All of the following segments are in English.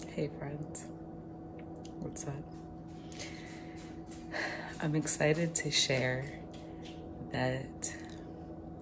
Hey friends, what's up? I'm excited to share that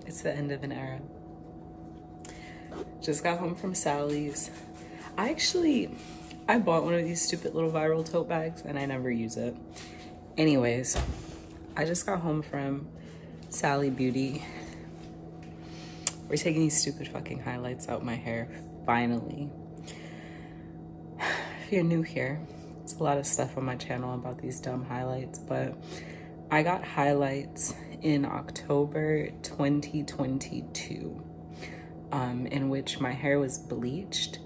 it's the end of an era. Just got home from Sally's. I bought one of these stupid little viral tote bags and I never use it. Anyways, I just got home from Sally Beauty. We're taking these stupid fucking highlights out my hair, finally. If you're new here, it's a lot of stuff on my channel about these dumb highlights, but I got highlights in October 2022, in which my hair was bleached,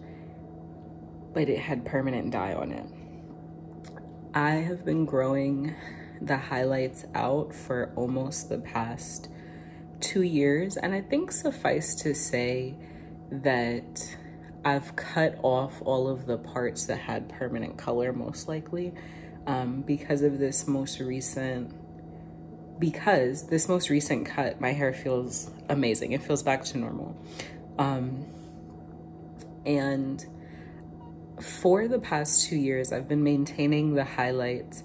but it had permanent dye on it. I have been growing the highlights out for almost the past 2 years, and I think suffice to say that I've cut off all of the parts that had permanent color, most likely, because this most recent cut, my hair feels amazing. It feels back to normal. And for the past 2 years, I've been maintaining the highlights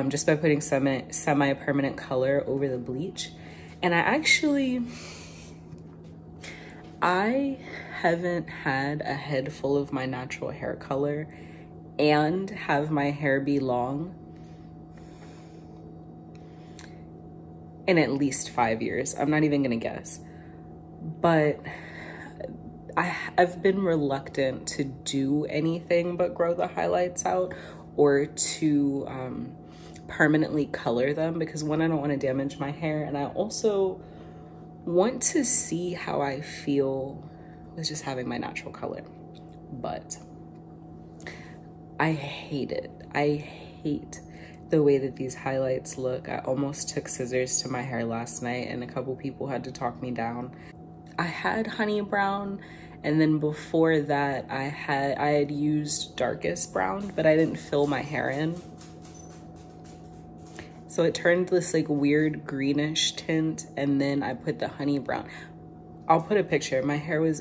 just by putting semi-permanent color over the bleach. And I haven't had a head full of my natural hair color and have my hair be long in at least 5 years. I'm not even gonna guess. But I've been reluctant to do anything but grow the highlights out or to permanently color them, because one, I don't want to damage my hair, and I also want to see how I feel with just having my natural color. But I hate it. I hate the way that these highlights look. I almost took scissors to my hair last night and a couple people had to talk me down. I had honey brown, and then before that I had used darkest brown, but I didn't fill my hair in. So it turned this like weird greenish tint, and then I put the honey brown. I'll put a picture. My hair was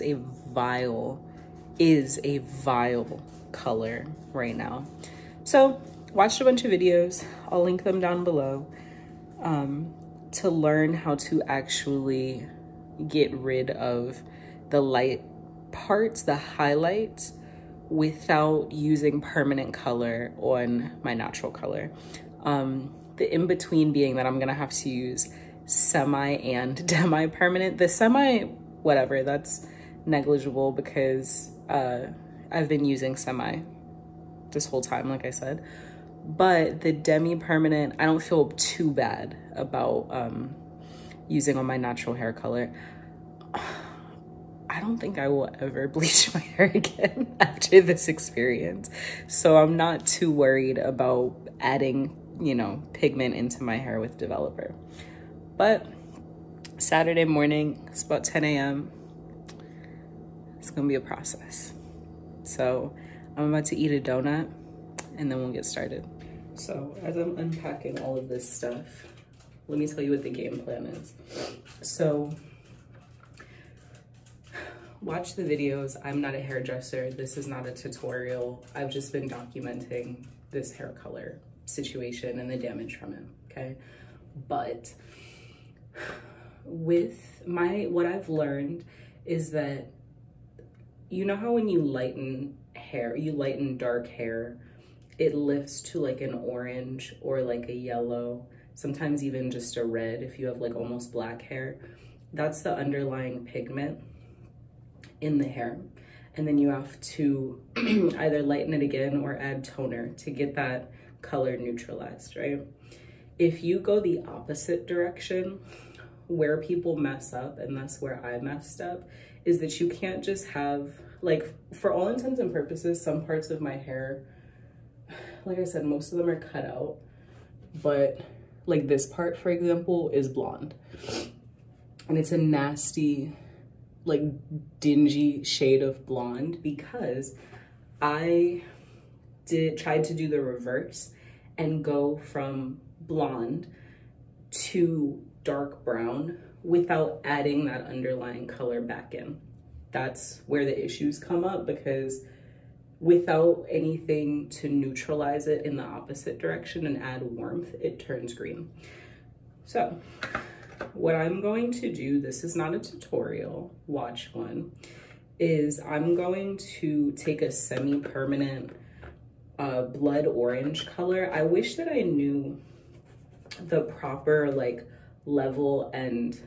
is a vile color right now. So watched a bunch of videos. I'll link them down below to learn how to actually get rid of the light parts, the highlights, without using permanent color on my natural color. The in-between being that I'm gonna have to use semi and demi-permanent. The semi, whatever, that's negligible because I've been using semi this whole time, like I said. But the demi-permanent, I don't feel too bad about using on my natural hair color. I don't think I will ever bleach my hair again after this experience. So I'm not too worried about adding, you know, pigment into my hair with developer. But Saturday morning, it's about 10 a.m. It's gonna be a process. So I'm about to eat a donut and then we'll get started. So as I'm unpacking all of this stuff, let me tell you what the game plan is. So watch the videos. I'm not a hairdresser. This is not a tutorial. I've just been documenting this hair color situation and the damage from it, okay? But with what I've learned is that, you know how when you lighten hair, you lighten dark hair, it lifts to like an orange or like a yellow, sometimes even just a red if you have like almost black hair. That's the underlying pigment in the hair. And then you have to either lighten it again or add toner to get that color neutralized, right? If you go the opposite direction, where people mess up, and that's where I messed up, is that you can't just have, like, for all intents and purposes, some parts of my hair, like I said, most of them are cut out, but like this part, for example, is blonde. And it's a nasty, like dingy shade of blonde because I tried to do the reverse and go from blonde to dark brown without adding that underlying color back in. That's where the issues come up, because without anything to neutralize it in the opposite direction and add warmth, it turns green. So what I'm going to do, this is not a tutorial, watch one, is I'm going to take a semi-permanent blood orange color. I wish that I knew the proper like level and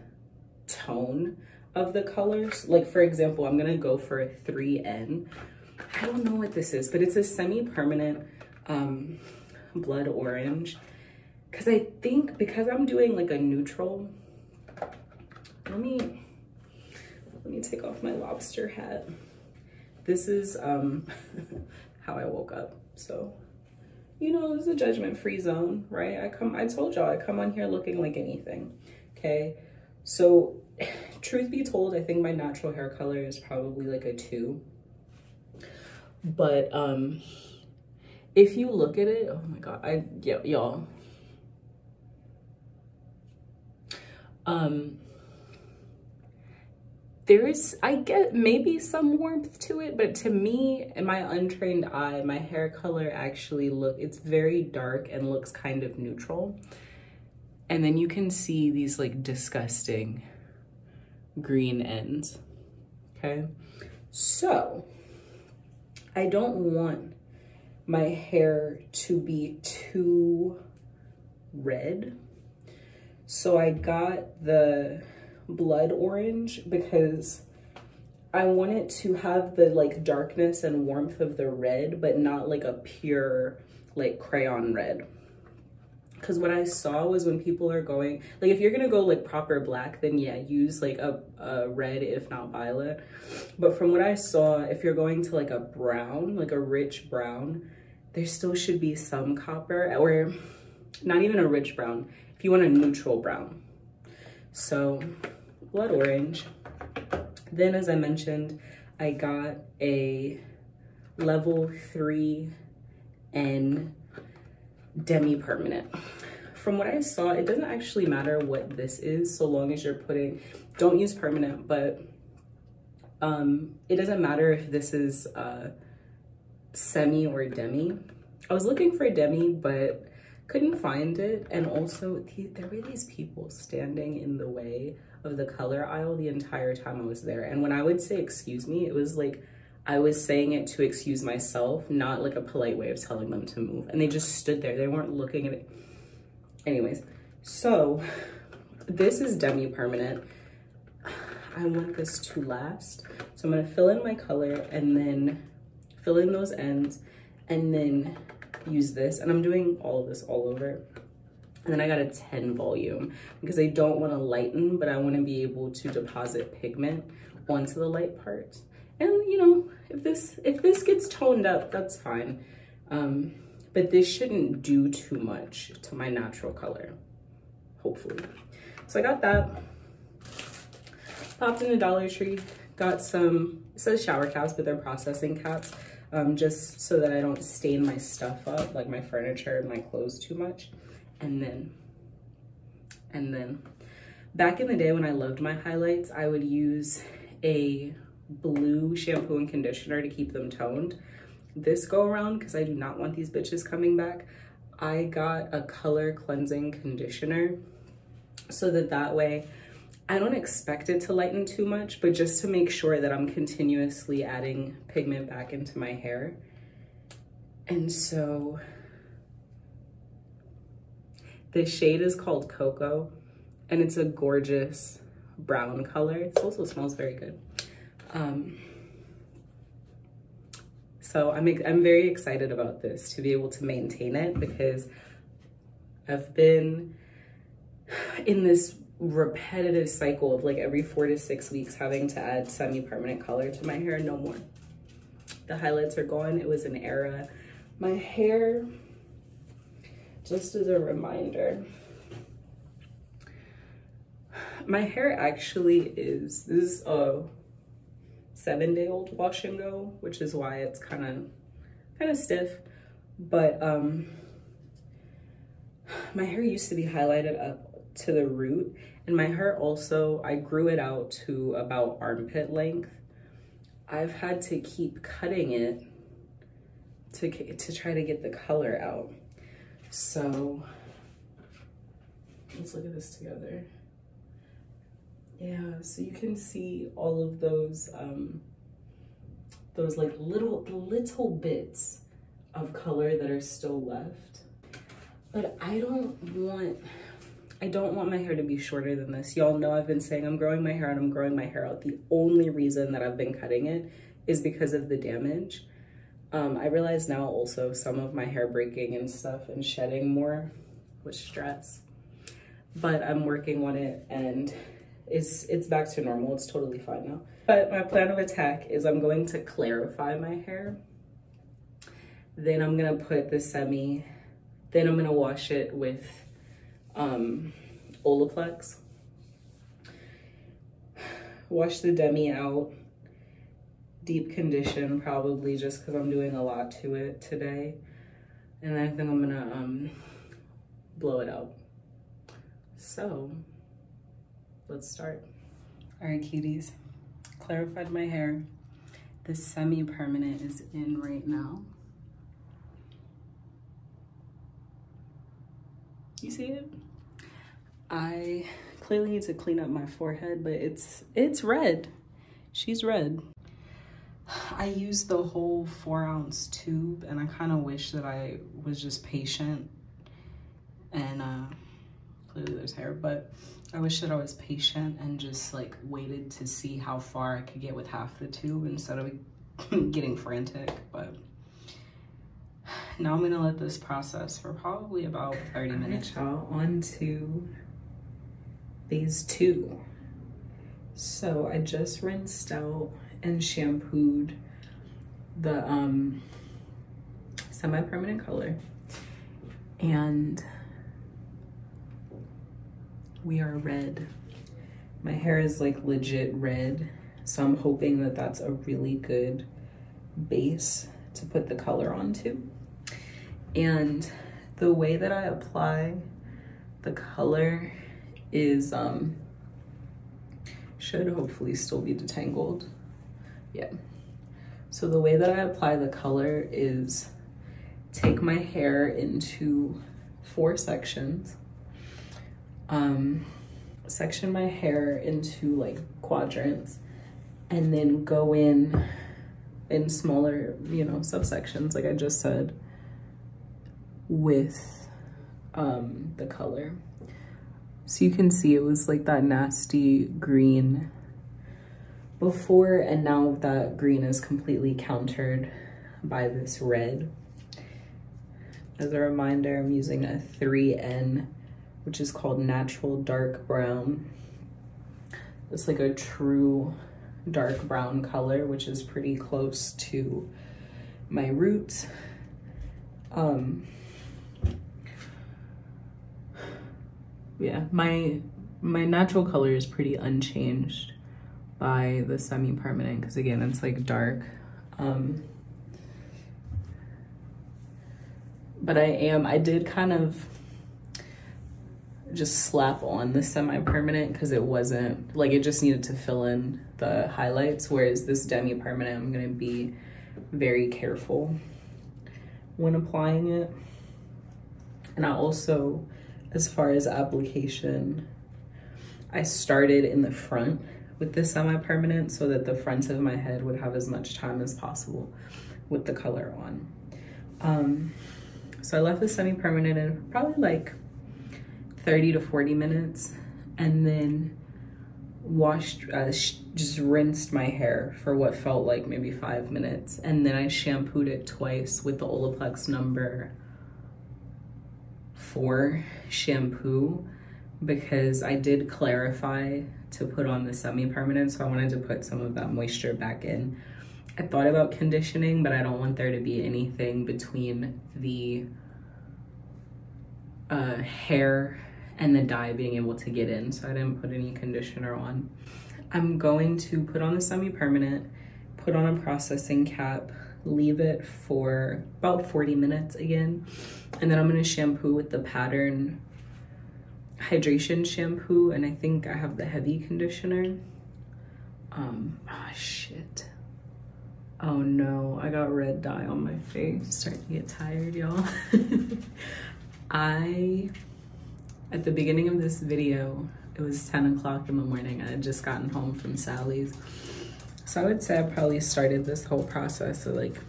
tone of the colors. Like for example, I'm gonna go for a 3N. I don't know what this is, but it's a semi-permanent blood orange. Cause I think because I'm doing like a neutral, let me take off my lobster hat. This is how I woke up. So, you know, it's a judgment-free zone, right? I told y'all I come on here looking like anything, okay? So truth be told, I think my natural hair color is probably like a 2. But if you look at it, oh my God, y'all. There is, I get maybe some warmth to it, but to me, in my untrained eye, my hair color actually it's very dark and looks kind of neutral. And then you can see these like disgusting green ends, okay? So I don't want my hair to be too red. So I got the blood orange because I want it to have the like darkness and warmth of the red, but not like a pure like crayon red. Because what I saw was when people are going, like if you're gonna go like proper black, then yeah, use like a red, if not violet. But from what I saw, if you're going to like a brown, like a rich brown, there still should be some copper, or not even a rich brown, if you want a neutral brown. So blood orange. Then as I mentioned, I got a level 3N demi-permanent. From what I saw, it doesn't actually matter what this is, so long as you're putting, don't use permanent, but it doesn't matter if this is semi or demi. I was looking for a demi, but couldn't find it. And also there were these people standing in the way of the color aisle the entire time I was there. And when I would say excuse me, it was like I was saying it to excuse myself, not like a polite way of telling them to move. And they just stood there. They weren't looking at it. Anyways, so this is demi-permanent. I want this to last. So I'm gonna fill in my color and then fill in those ends and then use this. And I'm doing all of this all over. And then I got a 10 volume because I don't want to lighten, but I want to be able to deposit pigment onto the light parts. And you know, if this gets toned up, that's fine. But this shouldn't do too much to my natural color, hopefully. So I got that. Popped in a Dollar Tree, got some, it says shower caps, but they're processing caps, just so that I don't stain my stuff up, like my furniture and my clothes too much. And then back in the day when I loved my highlights, I would use a blue shampoo and conditioner to keep them toned. This go around, because I do not want these bitches coming back, I got a color cleansing conditioner so that way I don't expect it to lighten too much, but just to make sure that I'm continuously adding pigment back into my hair. And so the shade is called Cocoa, and it's a gorgeous brown color. It also smells very good. So I'm very excited about this, to be able to maintain it, because I've been in this repetitive cycle of like every 4 to 6 weeks having to add semi-permanent color to my hair. No more. The highlights are gone. It was an era. My hair, just as a reminder, my hair actually is, this is a 7-day-old wash and go, which is why it's kind of stiff. But my hair used to be highlighted up to the root, and my hair also, I grew it out to about armpit length. I've had to keep cutting it to try to get the color out. So let's look at this together. Yeah, so you can see all of those like little bits of color that are still left. But I don't want my hair to be shorter than this. Y'all know I've been saying I'm growing my hair out, I'm growing my hair out. The only reason that I've been cutting it is because of the damage. I realize now also some of my hair breaking and stuff and shedding more with stress, but I'm working on it and it's back to normal. It's totally fine now. But my plan of attack is I'm going to clarify my hair. Then I'm gonna put the semi, then I'm gonna wash it with Olaplex. Wash the demi out. Deep condition, probably just because I'm doing a lot to it today. And I think I'm gonna blow it out. So let's start. All right, cuties, clarified my hair. The semi-permanent is in right now. You see it? I clearly need to clean up my forehead, but it's red. She's red. I used the whole 4-ounce tube, and I kind of wish that I was just patient. And clearly there's hair, but I wish that I was patient and just like waited to see how far I could get with half the tube instead of getting frantic. But now I'm gonna let this process for probably about 30 minutes. Y'all, on to phase 2. So I just rinsed out and shampooed the semi-permanent color, and we are red. My hair is like legit red, so I'm hoping that that's a really good base to put the color onto. And the way that I apply the color is should hopefully still be detangled. Yeah. So the way that I apply the color is take my hair into 4 sections, section my hair into like quadrants, and then go in smaller, you know, subsections, like I just said, with the color. So you can see it was like that nasty green before, and now that green is completely countered by this red. As a reminder, I'm using a 3N, which is called Natural Dark Brown. It's like a true dark brown color, which is pretty close to my roots. Yeah, my natural color is pretty unchanged by the semi-permanent, because again, it's like dark. But I did kind of just slap on the semi-permanent because it wasn't, like, it just needed to fill in the highlights, whereas this demi-permanent, I'm gonna be very careful when applying it. And I also, as far as application, I started in the front with the semi-permanent so that the front of my head would have as much time as possible with the color on. So I left the semi-permanent in probably like 30 to 40 minutes, and then washed, just rinsed my hair for what felt like maybe 5 minutes. And then I shampooed it twice with the Olaplex number 4 shampoo, because I did clarify to put on the semi-permanent, so I wanted to put some of that moisture back in. I thought about conditioning, but I don't want there to be anything between the hair and the dye being able to get in, so I didn't put any conditioner on. I'm going to put on the semi-permanent, put on a processing cap, leave it for about 40 minutes again, and then I'm gonna shampoo with the Pattern hydration shampoo, and I think I have the heavy conditioner. Shit. Oh no, I got red dye on my face. Starting to get tired, y'all. At the beginning of this video, it was 10 o'clock in the morning. I had just gotten home from Sally's. So I would say I probably started this whole process at like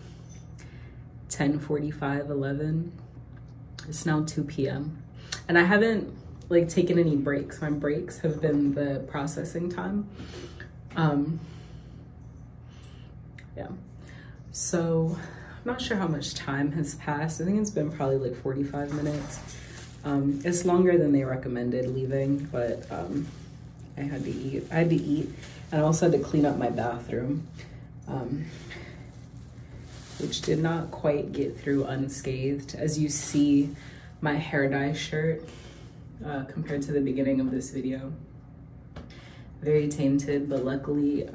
10:45, 11. It's now 2 p.m. And I haven't like taken any breaks. My breaks have been the processing time. Yeah. So I'm not sure how much time has passed. I think it's been probably like 45 minutes. It's longer than they recommended leaving, but I had to eat. And I also had to clean up my bathroom, which did not quite get through unscathed. As you see, my hair dye shirt, compared to the beginning of this video, very tainted, but luckily,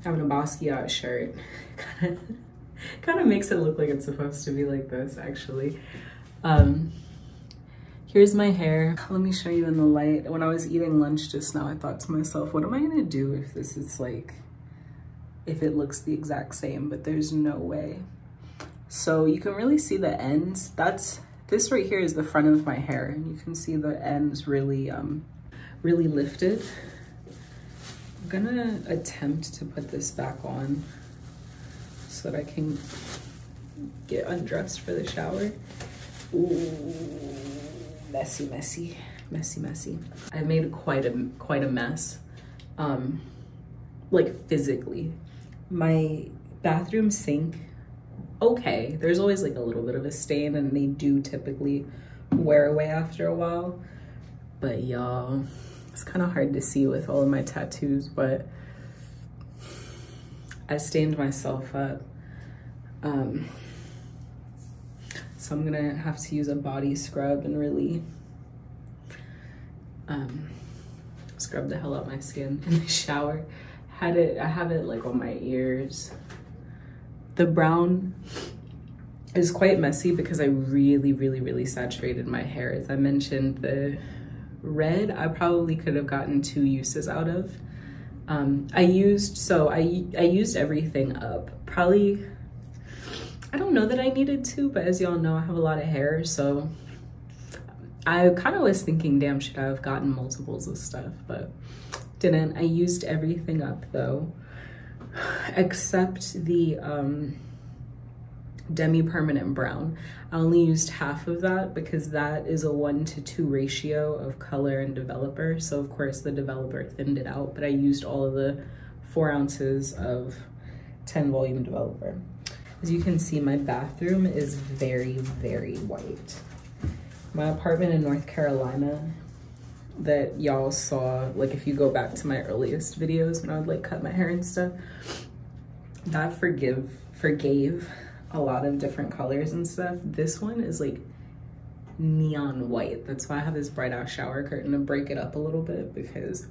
having a Basquiat shirt kind of makes it look like it's supposed to be like this, actually. Here's my hair. Let me show you in the light. When I was eating lunch just now, I thought to myself, what am I gonna do if this is like, if it looks the exact same, but there's no way. So you can really see the ends. This right here is the front of my hair, and you can see the ends really, really lifted. I'm gonna attempt to put this back on so that I can get undressed for the shower. Ooh, messy, messy, messy, messy. I made quite a mess, like physically. My bathroom sink, okay, there's always like a little bit of a stain, and they do typically wear away after a while, but y'all, it's kind of hard to see with all of my tattoos, but I stained myself up. So I'm gonna have to use a body scrub and really scrub the hell out my skin in the shower. I have it like on my ears. The brown is quite messy because I really saturated my hair. As I mentioned, the red I probably could have gotten 2 uses out of. I used everything up. Probably, I don't know that I needed to, but as y'all know, I have a lot of hair, so I kind of was thinking, damn, should I have gotten multiples of stuff, but didn't. I used everything up though, except the demi-permanent brown. I only used half of that because that is a 1:2 ratio of color and developer. So of course the developer thinned it out, but I used all of the 4 ounces of 10 volume developer. As you can see, my bathroom is very white. My apartment in North Carolina that y'all saw, like if you go back to my earliest videos when I would like cut my hair and stuff, that forgave a lot of different colors and stuff. This one is like neon white. That's why I have this bright ass shower curtain to break it up a little bit, because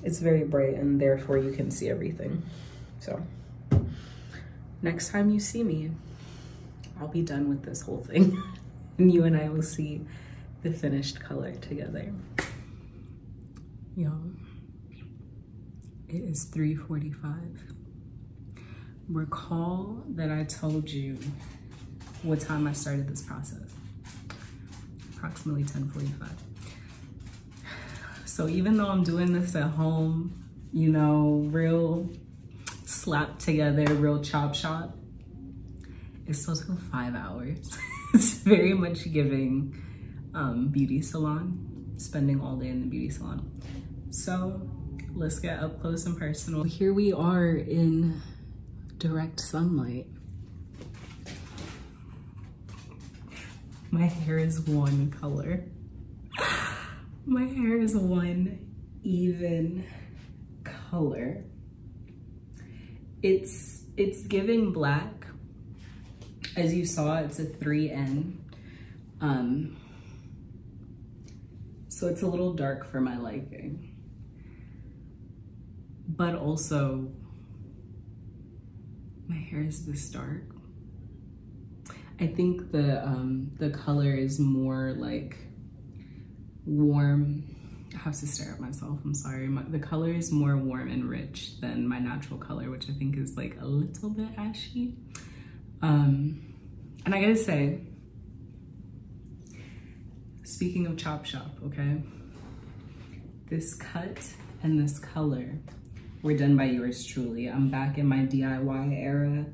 it's very bright and therefore you can see everything. So next time you see me, I'll be done with this whole thing and you and I will see the finished color together. Y'all, it is 3:45. Recall that I told you what time I started this process. Approximately 10:45. So even though I'm doing this at home, you know, real slapped together, real chop shop, it still took 5 hours. It's very much giving beauty salon, spending all day in the beauty salon. So let's get up close and personal. Here we are in direct sunlight. My hair is one color. My hair is one even color. It's giving black. As you saw, it's a 3N. So it's a little dark for my liking. But also, my hair is this dark. I think the color is more like warm I have to stare at myself, I'm sorry. The color is more warm and rich than my natural color, which I think is like a little bit ashy. And I gotta say, speaking of Chop Shop, okay? This cut and this color were done by yours truly. I'm back in my DIY era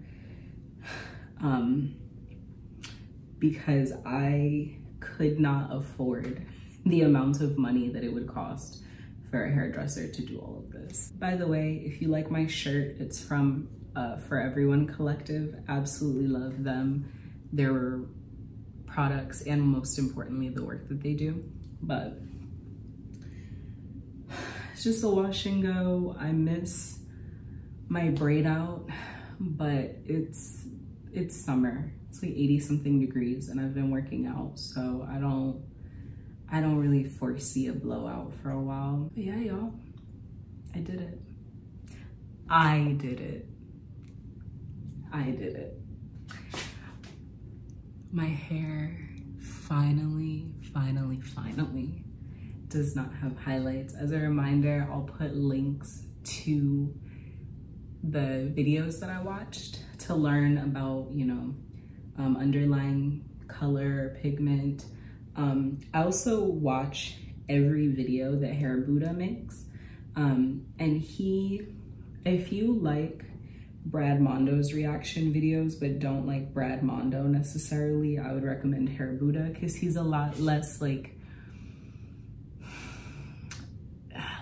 because I could not afford the amount of money that it would cost for a hairdresser to do all of this. By the way, if you like my shirt, it's from For Everyone Collective. Absolutely love them, their products, and most importantly, the work that they do. But it's just a wash and go. I miss my braid out, but it's summer. It's like 80 something degrees and I've been working out, so I don't really foresee a blowout for a while. But yeah, y'all, I did it. I did it. I did it. My hair finally does not have highlights. As a reminder, I'll put links to the videos that I watched to learn about, you know, underlying color, pigment. I also watch every video that Hair Buddha makes. And if you like Brad Mondo's reaction videos but don't like Brad Mondo necessarily, I would recommend Hair Buddha because he's a lot less like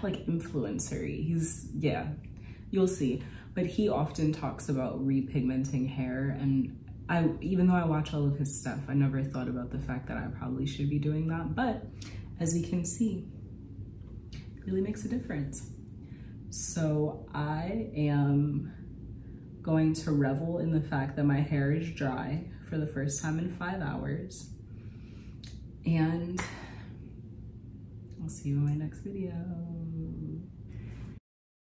influencer-y. He's, yeah, you'll see. But he often talks about repigmenting hair, and even though I watch all of his stuff, I never thought about the fact that I probably should be doing that. But as you can see, it really makes a difference. So I am going to revel in the fact that my hair is dry for the first time in 5 hours. And I'll see you in my next video.